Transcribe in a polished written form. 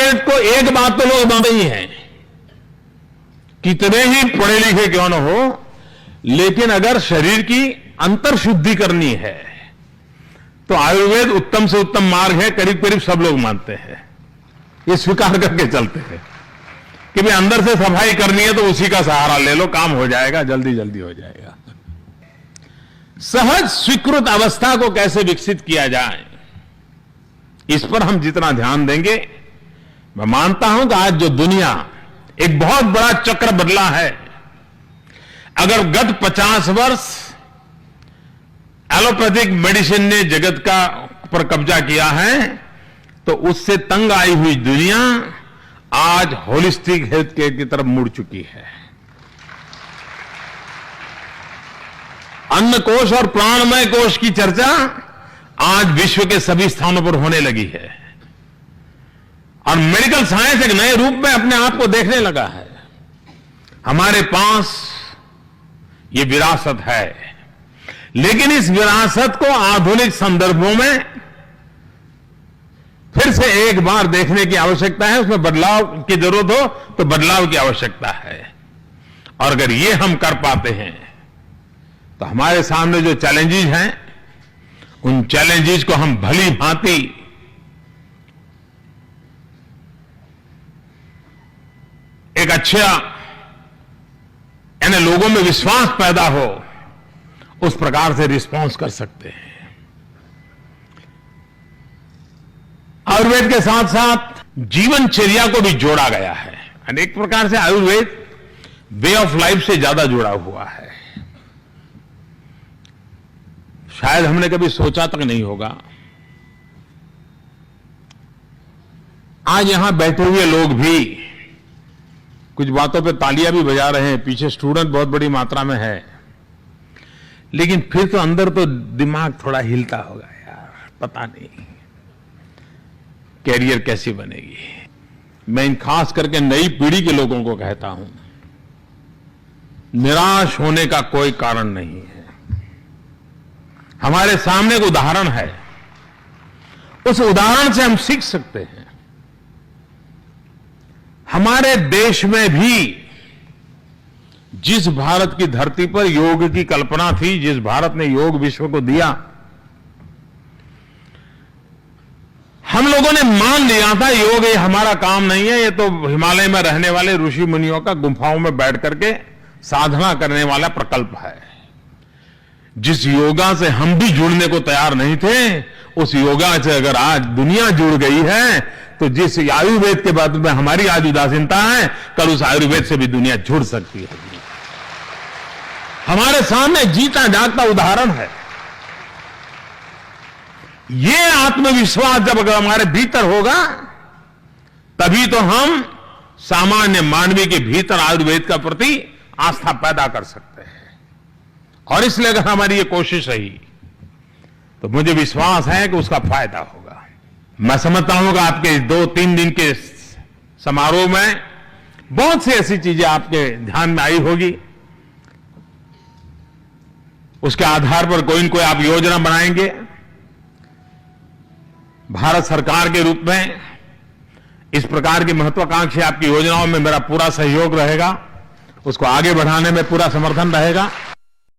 आयुर्वेद को एक बात तो लोग मानते ही हैं, कितने ही पढ़े लिखे क्यों न हो, लेकिन अगर शरीर की अंतर शुद्धि करनी है तो आयुर्वेद उत्तम से उत्तम मार्ग है, करीब करीब सब लोग मानते हैं, ये स्वीकार करके चलते हैं कि भाई अंदर से सफाई करनी है तो उसी का सहारा ले लो, काम हो जाएगा, जल्दी जल्दी हो जाएगा। सहज स्वीकृत अवस्था को कैसे विकसित किया जाए, इस पर हम जितना ध्यान देंगे, मैं मानता हूं कि आज जो दुनिया एक बहुत बड़ा चक्र बदला है, अगर गत 50 वर्ष एलोपैथिक मेडिसिन ने जगत का पर कब्जा किया है, तो उससे तंग आई हुई दुनिया आज होलिस्टिक हेल्थ केयर की तरफ मुड़ चुकी है। अन्न कोश और प्राणमय कोश की चर्चा आज विश्व के सभी स्थानों पर होने लगी है और मेडिकल साइंस एक नए रूप में अपने आप को देखने लगा है। हमारे पास ये विरासत है, लेकिन इस विरासत को आधुनिक संदर्भों में फिर से एक बार देखने की आवश्यकता है, उसमें बदलाव की जरूरत हो तो बदलाव की आवश्यकता है। और अगर ये हम कर पाते हैं तो हमारे सामने जो चैलेंजेस हैं, उन चैलेंजेस को हम भली भांति एक अच्छा यानी लोगों में विश्वास पैदा हो, उस प्रकार से रिस्पॉन्स कर सकते हैं। आयुर्वेद के साथ साथ जीवनचर्या को भी जोड़ा गया है, एक प्रकार से आयुर्वेद वे ऑफ लाइफ से ज्यादा जुड़ा हुआ है। शायद हमने कभी सोचा तक नहीं होगा। आज यहां बैठे हुए लोग भी कुछ बातों पे तालियां भी बजा रहे हैं, पीछे स्टूडेंट बहुत बड़ी मात्रा में है, लेकिन फिर तो अंदर तो दिमाग थोड़ा हिलता होगा, यार पता नहीं कैरियर कैसी बनेगी। मैं इन खास करके नई पीढ़ी के लोगों को कहता हूं, निराश होने का कोई कारण नहीं है। हमारे सामने एक उदाहरण है, उस उदाहरण से हम सीख सकते हैं। हमारे देश में भी जिस भारत की धरती पर योग की कल्पना थी, जिस भारत ने योग विश्व को दिया, हम लोगों ने मान लिया था योग ये हमारा काम नहीं है, ये तो हिमालय में रहने वाले ऋषि मुनियों का गुफाओं में बैठ करके साधना करने वाला प्रकल्प है। जिस योगा से हम भी जुड़ने को तैयार नहीं थे, उस योगा से अगर आज दुनिया जुड़ गई है, तो जिस आयुर्वेद के बाद में हमारी आज उदासीनता है, कल उस आयुर्वेद से भी दुनिया जुड़ सकती है। हमारे सामने जीता जागता उदाहरण है। ये आत्मविश्वास जब अगर हमारे भीतर होगा, तभी तो हम सामान्य मानवी के भीतर आयुर्वेद का प्रति आस्था पैदा कर सकते हैं। और इसलिए अगर हमारी ये कोशिश रही तो मुझे विश्वास है कि उसका फायदा होगा। मैं समझता हूं कि आपके 2-3 दिन के समारोह में बहुत सी ऐसी चीजें आपके ध्यान में आई होगी, उसके आधार पर कोई न कोई आप योजना बनाएंगे। भारत सरकार के रूप में इस प्रकार की महत्वाकांक्षी आपकी योजनाओं में मेरा पूरा सहयोग रहेगा, उसको आगे बढ़ाने में पूरा समर्थन रहेगा।